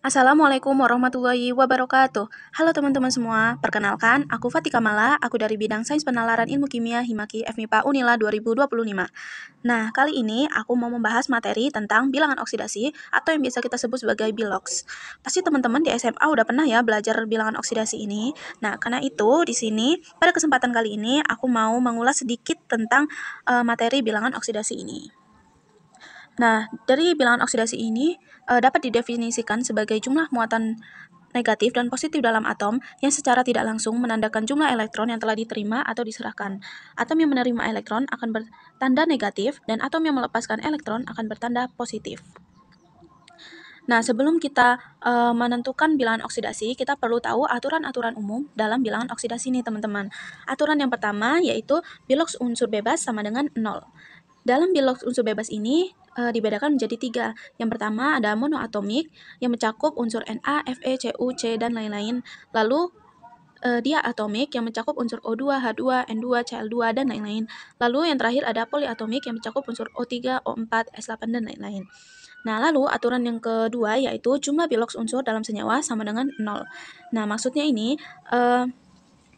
Assalamualaikum warahmatullahi wabarakatuh. Halo teman-teman semua, perkenalkan aku Fatika Mala, aku dari bidang Sains Penalaran Ilmu Kimia Himaki FMIPA Unila 2025. Nah, kali ini aku mau membahas materi tentang bilangan oksidasi atau yang biasa kita sebut sebagai bilox. Pasti teman-teman di SMA udah pernah ya belajar bilangan oksidasi ini. Nah, karena itu di sini pada kesempatan kali ini aku mau mengulas sedikit tentang materi bilangan oksidasi ini. Nah, dari bilangan oksidasi ini dapat didefinisikan sebagai jumlah muatan negatif dan positif dalam atom yang secara tidak langsung menandakan jumlah elektron yang telah diterima atau diserahkan. Atom yang menerima elektron akan bertanda negatif dan atom yang melepaskan elektron akan bertanda positif. Nah, sebelum kita menentukan bilangan oksidasi, kita perlu tahu aturan-aturan umum dalam bilangan oksidasi ini, teman-teman. Aturan yang pertama yaitu bilox unsur bebas sama dengan 0. Dalam bilox unsur bebas ini dibedakan menjadi 3. Yang pertama ada monoatomik yang mencakup unsur Na, Fe, Cu, C, dan lain-lain. Lalu diatomik yang mencakup unsur O2, H2, N2, Cl2, dan lain-lain. Lalu yang terakhir ada poliatomik yang mencakup unsur O3, O4, S8, dan lain-lain. Nah, lalu aturan yang kedua yaitu jumlah bilox unsur dalam senyawa sama dengan 0. Nah, maksudnya ini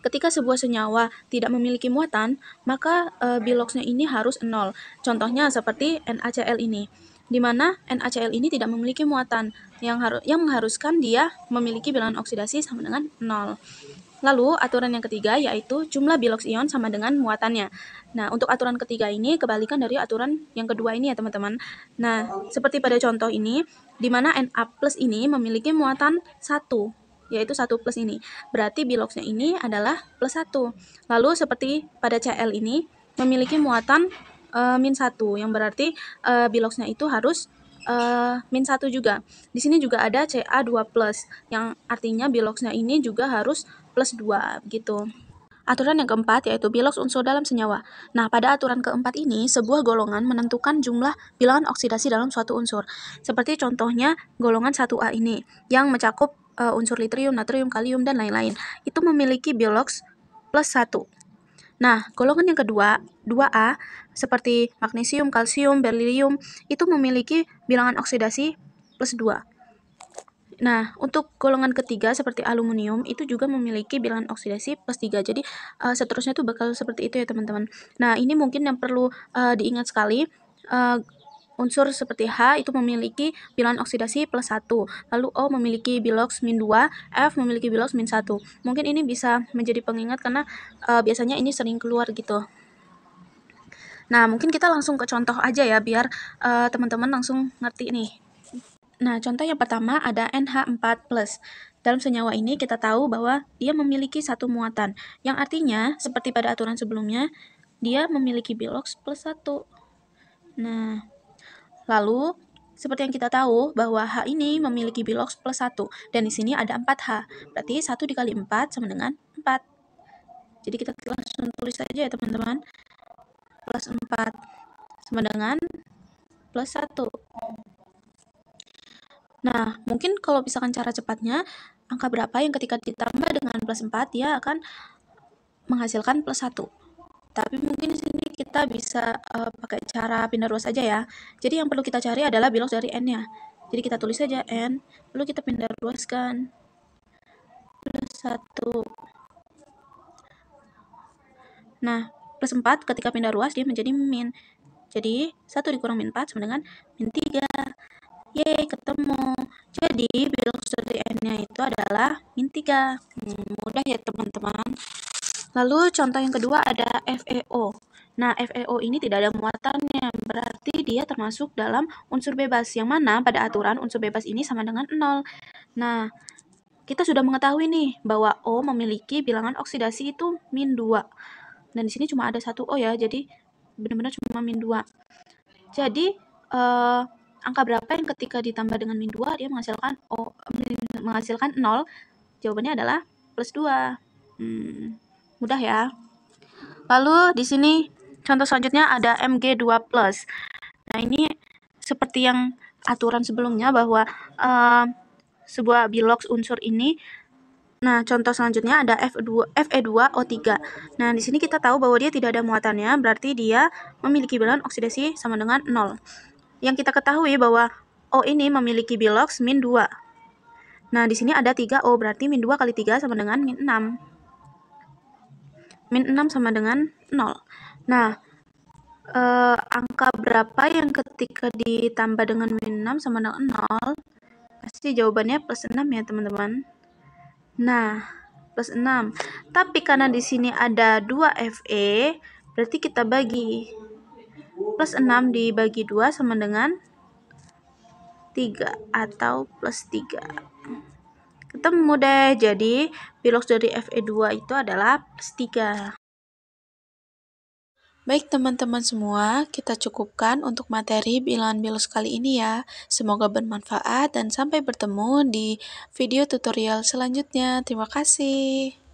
ketika sebuah senyawa tidak memiliki muatan, maka biloxnya ini harus 0. Contohnya seperti NaCl ini, di mana NaCl ini tidak memiliki muatan, yang mengharuskan dia memiliki bilangan oksidasi sama dengan 0. Lalu, aturan yang ketiga yaitu jumlah bilox ion sama dengan muatannya. Nah, untuk aturan ketiga ini kebalikan dari aturan yang kedua ini ya, teman-teman. Nah, seperti pada contoh ini, di mana Na+ ini memiliki muatan 1, yaitu 1+ ini. Berarti biloxnya ini adalah +1. Lalu seperti pada Cl ini memiliki muatan -1, yang berarti biloxnya itu harus -1 juga. Di sini juga ada Ca2+, yang artinya biloxnya ini juga harus +2 gitu. Aturan yang keempat yaitu bilox unsur dalam senyawa. Nah, pada aturan keempat ini, sebuah golongan menentukan jumlah bilangan oksidasi dalam suatu unsur. Seperti contohnya golongan 1A ini, yang mencakup unsur litrium, natrium, kalium, dan lain-lain. Itu memiliki bilox +1. Nah, golongan yang kedua, 2A, seperti magnesium, kalsium, berilium, itu memiliki bilangan oksidasi +2. Nah, untuk golongan ketiga seperti aluminium itu juga memiliki bilangan oksidasi +3. Jadi seterusnya tuh bakal seperti itu ya, teman-teman. Nah, ini mungkin yang perlu diingat sekali. Unsur seperti H itu memiliki bilangan oksidasi +1, lalu O memiliki bilox -2, F memiliki bilox -1. Mungkin ini bisa menjadi pengingat karena biasanya ini sering keluar gitu. Nah, mungkin kita langsung ke contoh aja ya, biar teman-teman langsung ngerti nih. Nah, contoh yang pertama ada NH4+. Dalam senyawa ini kita tahu bahwa dia memiliki satu muatan, yang artinya seperti pada aturan sebelumnya, dia memiliki bilox +1. Nah, lalu seperti yang kita tahu bahwa H ini memiliki bilox +1, dan di sini ada 4H, berarti 1 dikali 4 sama dengan 4. Jadi kita langsung tulis saja ya, teman-teman. +4 sama dengan +1. Nah, mungkin kalau misalkan cara cepatnya, angka berapa yang ketika ditambah dengan +4, dia akan menghasilkan +1. Tapi mungkin di sini kita bisa pakai cara pindah ruas saja ya. Jadi yang perlu kita cari adalah bilox dari N-nya. Jadi kita tulis saja N, lalu kita pindah ruaskan. +1. Nah, +4 ketika pindah ruas dia menjadi min. Jadi 1 dikurang -4 sama dengan -3. Yeay, ketemu. Jadi bilox dari N-nya itu adalah -3. Mudah ya, teman-teman. Lalu contoh yang kedua ada FeO. Nah, FeO ini tidak ada muatannya, berarti dia termasuk dalam unsur bebas, yang mana pada aturan unsur bebas ini sama dengan 0. Nah, kita sudah mengetahui nih bahwa O memiliki bilangan oksidasi itu -2. Dan di sini cuma ada satu O ya, jadi benar-benar cuma -2. Jadi angka berapa yang ketika ditambah dengan -2 dia menghasilkan 0? Jawabannya adalah +2. Mudah ya. Lalu di sini contoh selanjutnya ada Mg2+. Nah, ini seperti yang aturan sebelumnya bahwa sebuah bilox unsur ini. Nah, contoh selanjutnya ada Fe2O3. Nah, di sini kita tahu bahwa dia tidak ada muatannya, berarti dia memiliki bilangan oksidasi sama dengan 0. Yang kita ketahui bahwa O ini memiliki bilox -2. Nah, di sini ada 3O, berarti min 2 kali 3 sama dengan min 6. Min 6 sama dengan 0. Nah, angka berapa yang ketika ditambah dengan min 6 sama dengan 0? Pasti jawabannya plus 6 ya, teman-teman. Nah, plus 6. Tapi karena di sini ada 2FE, berarti kita bagi. Plus 6 dibagi 2 sama dengan 3 atau plus 3. Ketemu deh, jadi piloks dari Fe2 itu adalah plus 3. Baik teman-teman semua, kita cukupkan untuk materi bilangan biologi kali ini ya. Semoga bermanfaat dan sampai bertemu di video tutorial selanjutnya. Terima kasih.